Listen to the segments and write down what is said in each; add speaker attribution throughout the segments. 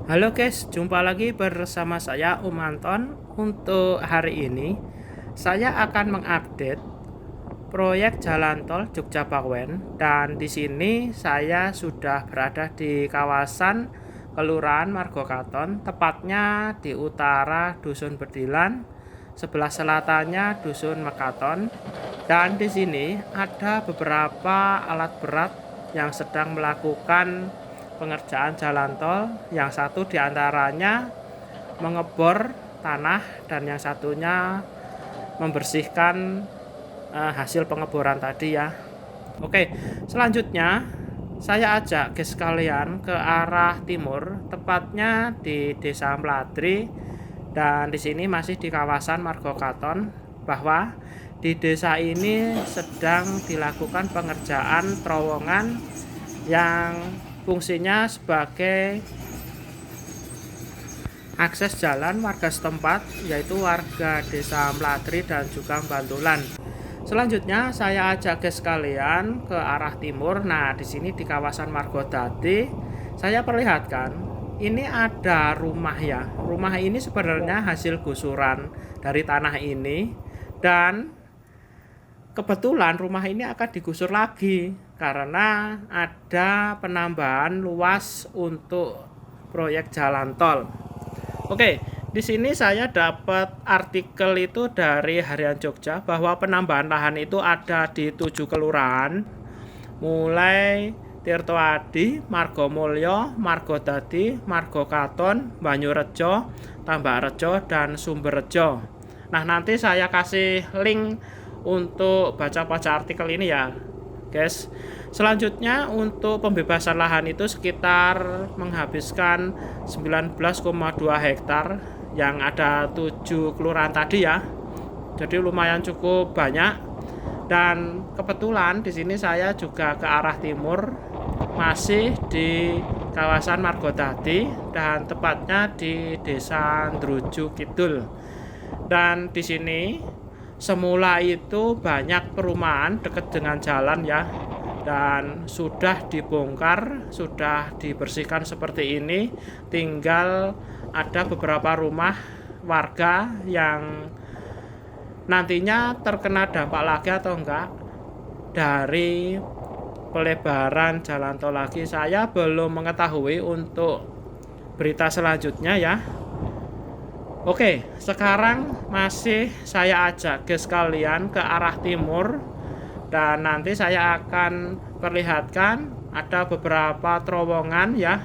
Speaker 1: Halo guys, jumpa lagi bersama saya Anton. Untuk hari ini, saya akan mengupdate proyek jalan tol Jogja Bawen, dan di sini saya sudah berada di kawasan Kelurahan Margokaton, tepatnya di utara Dusun Bedilan, sebelah selatannya Dusun Mekaton. Dan di sini ada beberapa alat berat yang sedang melakukan pengerjaan jalan tol. Yang satu diantaranya mengebor tanah dan yang satunya membersihkan hasil pengeboran tadi ya. Oke, selanjutnya saya ajak guys kalian ke arah timur, tepatnya di Desa Mladri, dan di sini masih di kawasan Margokaton, bahwa di desa ini sedang dilakukan pengerjaan terowongan yang fungsinya sebagai akses jalan warga setempat, yaitu warga Desa Mladri dan juga Bantulan. Selanjutnya saya ajak guys sekalian ke arah timur. Nah, di sini di kawasan Margodadi saya perlihatkan ini ada rumah ya. Rumah ini sebenarnya hasil gusuran dari tanah ini, dan kebetulan rumah ini akan digusur lagi karena ada penambahan luas untuk proyek jalan tol. Oke, di sini saya dapat artikel itu dari Harian Jogja bahwa penambahan lahan itu ada di 7 kelurahan, mulai Tirtoadi, Margomulyo, Margodadi, Margokaton, Banyurejo, Tambakrejo, dan Sumberrejo. Nah, nanti saya kasih link untuk baca-baca artikel ini ya guys. Selanjutnya untuk pembebasan lahan itu sekitar menghabiskan 19,2 hektar yang ada 7 kelurahan tadi ya. Jadi lumayan cukup banyak. Dan kebetulan di sini saya juga ke arah timur, masih di kawasan Margodadi dan tepatnya di Desa Ndruju Kidul. Dan di sini semula itu banyak perumahan dekat dengan jalan ya, dan sudah dibongkar, sudah dibersihkan seperti ini. Tinggal ada beberapa rumah warga yang nantinya terkena dampak lagi atau enggak dari pelebaran jalan tol lagi. Saya belum mengetahui untuk berita selanjutnya ya. Oke, sekarang masih saya ajak guys kalian ke arah timur, dan nanti saya akan perlihatkan ada beberapa terowongan ya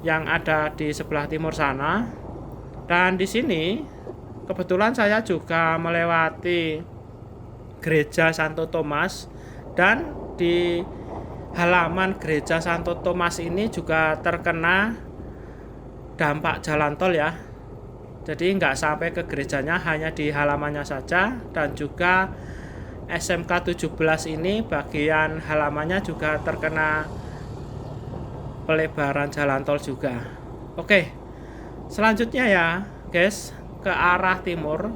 Speaker 1: yang ada di sebelah timur sana. Dan di sini kebetulan saya juga melewati Gereja Santo Thomas, dan di halaman Gereja Santo Thomas ini juga terkena dampak jalan tol ya. Jadi nggak sampai ke gerejanya, hanya di halamannya saja. Dan juga SMK 17 ini bagian halamannya juga terkena pelebaran jalan tol juga. Oke, selanjutnya ya guys, ke arah timur.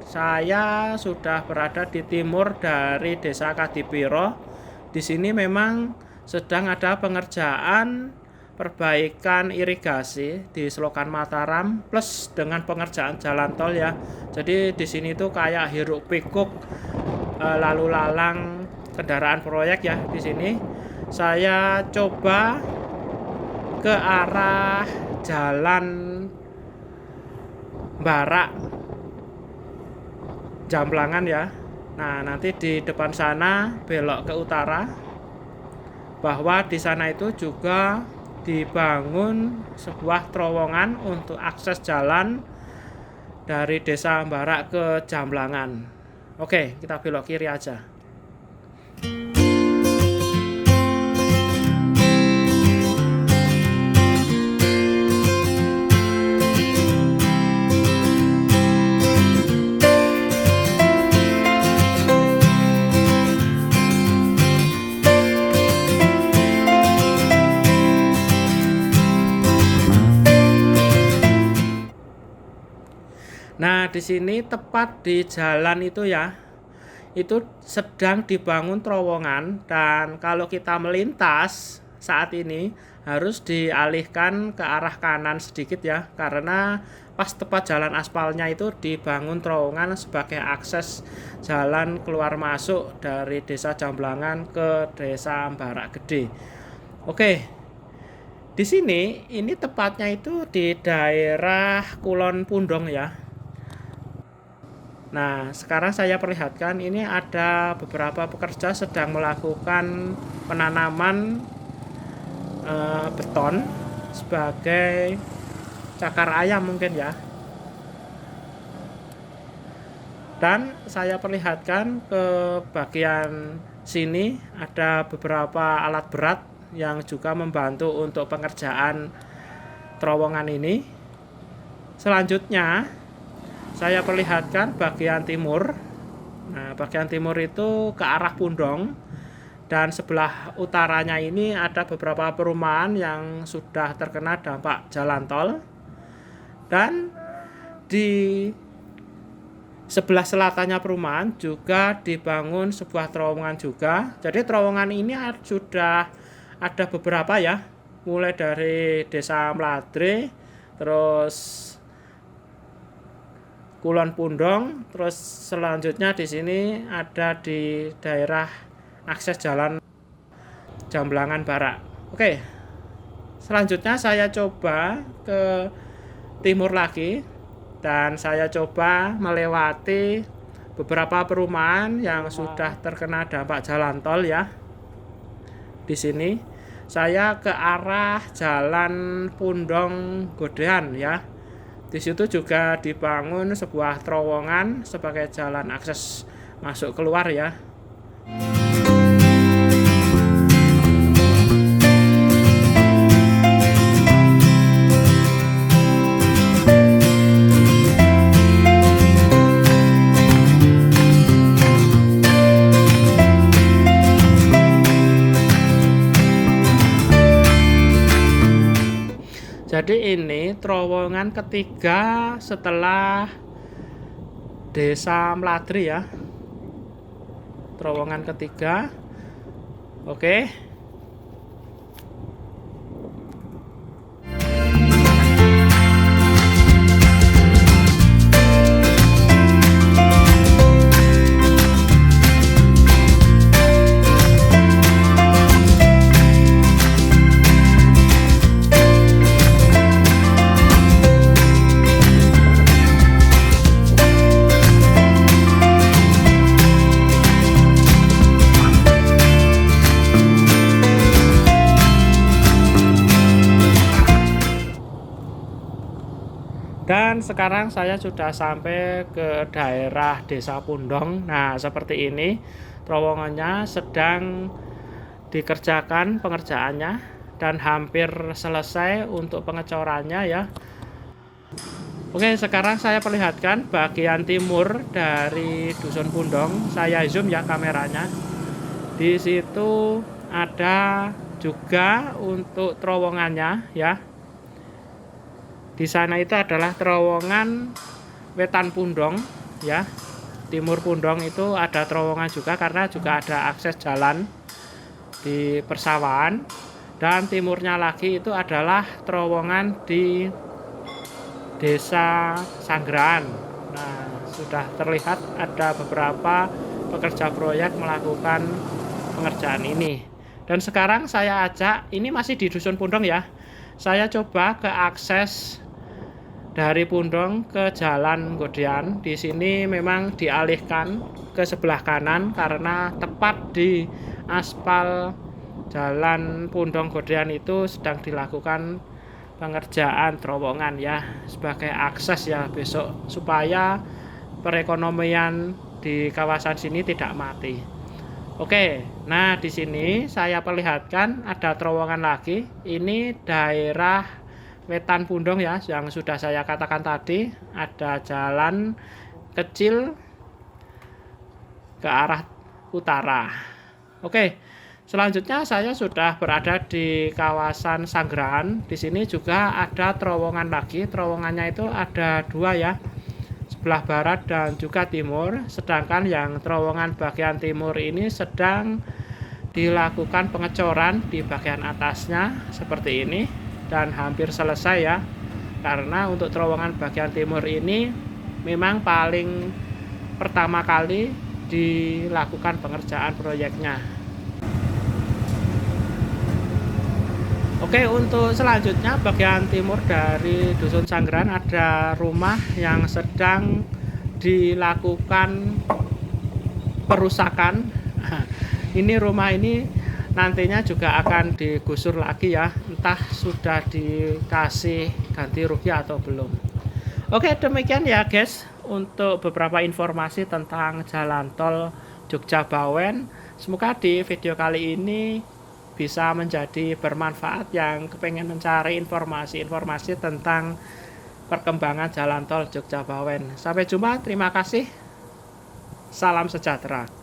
Speaker 1: Saya sudah berada di timur dari Desa Kadipiro. Di sini memang sedang ada pengerjaan perbaikan irigasi di Selokan Mataram plus dengan pengerjaan jalan tol ya. Jadi di sini tuh kayak hiruk pikuk lalu lalang kendaraan proyek ya. Di sini saya coba ke arah jalan Barak Jamblangan ya. Nah, nanti di depan sana belok ke utara, bahwa di sana itu juga dibangun sebuah terowongan untuk akses jalan dari Desa Barak ke Jamblangan. Oke, kita belok kiri aja. Nah, di sini tepat di jalan itu ya, itu sedang dibangun terowongan, dan kalau kita melintas saat ini harus dialihkan ke arah kanan sedikit ya, karena pas tepat jalan aspalnya itu dibangun terowongan sebagai akses jalan keluar masuk dari Desa Jamblangan ke Desa Barak Gede. Oke, di sini ini tepatnya itu di daerah Kulon Pundong ya. Nah, sekarang saya perlihatkan ini ada beberapa pekerja sedang melakukan penanaman beton sebagai cakar ayam mungkin ya. Dan saya perlihatkan ke bagian sini ada beberapa alat berat yang juga membantu untuk pengerjaan terowongan ini. Selanjutnya saya perlihatkan bagian timur. Nah, bagian timur itu ke arah Pundong, dan sebelah utaranya ini ada beberapa perumahan yang sudah terkena dampak jalan tol. Dan di sebelah selatannya perumahan juga dibangun sebuah terowongan juga. Jadi terowongan ini sudah ada beberapa ya, mulai dari Desa Mladre, terus Kulon Pundong, terus selanjutnya di sini ada di daerah akses jalan Jamblangan Barak. Oke, selanjutnya saya coba ke timur lagi, dan saya coba melewati beberapa perumahan yang sudah terkena dampak jalan tol ya. Di sini saya ke arah jalan Pundong Godean ya. Di situ juga dibangun sebuah terowongan sebagai jalan akses masuk keluar ya. Jadi ini terowongan ketiga setelah Desa Mladre ya. Terowongan ketiga. Oke. Dan sekarang saya sudah sampai ke daerah Desa Pundong. Nah, seperti ini terowongannya sedang dikerjakan pengerjaannya dan hampir selesai untuk pengecorannya ya. Oke, sekarang saya perlihatkan bagian timur dari Dusun Pundong. Saya zoom ya kameranya. Di situ ada juga untuk terowongannya ya. Di sana itu adalah terowongan Wetan Pundong ya. Timur Pundong itu ada terowongan juga karena juga ada akses jalan di persawahan. Dan timurnya lagi itu adalah terowongan di Desa Sanggrahan. Nah, sudah terlihat ada beberapa pekerja proyek melakukan pengerjaan ini. Dan sekarang saya ajak, ini masih di Dusun Pundong ya. Saya coba ke akses dari Pundong ke Jalan Godean. Di sini memang dialihkan ke sebelah kanan karena tepat di aspal Jalan Pundong Godean itu sedang dilakukan pengerjaan terowongan ya, sebagai akses ya besok supaya perekonomian di kawasan sini tidak mati. Oke, nah di sini saya perlihatkan ada terowongan lagi. Ini daerah Wetan Pundong ya, yang sudah saya katakan tadi, ada jalan kecil ke arah utara. Oke, selanjutnya saya sudah berada di kawasan Sanggrahan. Di sini juga ada terowongan lagi. Terowongannya itu ada dua ya, sebelah barat dan juga timur. Sedangkan yang terowongan bagian timur ini sedang dilakukan pengecoran di bagian atasnya seperti ini, dan hampir selesai ya, karena untuk terowongan bagian timur ini memang paling pertama kali dilakukan pengerjaan proyeknya. Oke, untuk selanjutnya bagian timur dari Dusun Sanggeran ada rumah yang sedang dilakukan perusakan. Ini rumah ini nantinya juga akan digusur lagi ya, entah sudah dikasih ganti rugi atau belum. Oke, demikian ya guys untuk beberapa informasi tentang jalan tol Jogja Bawen. Semoga di video kali ini bisa menjadi bermanfaat yang kepengen mencari informasi-informasi tentang perkembangan jalan tol Jogja Bawen. Sampai jumpa, terima kasih, salam sejahtera.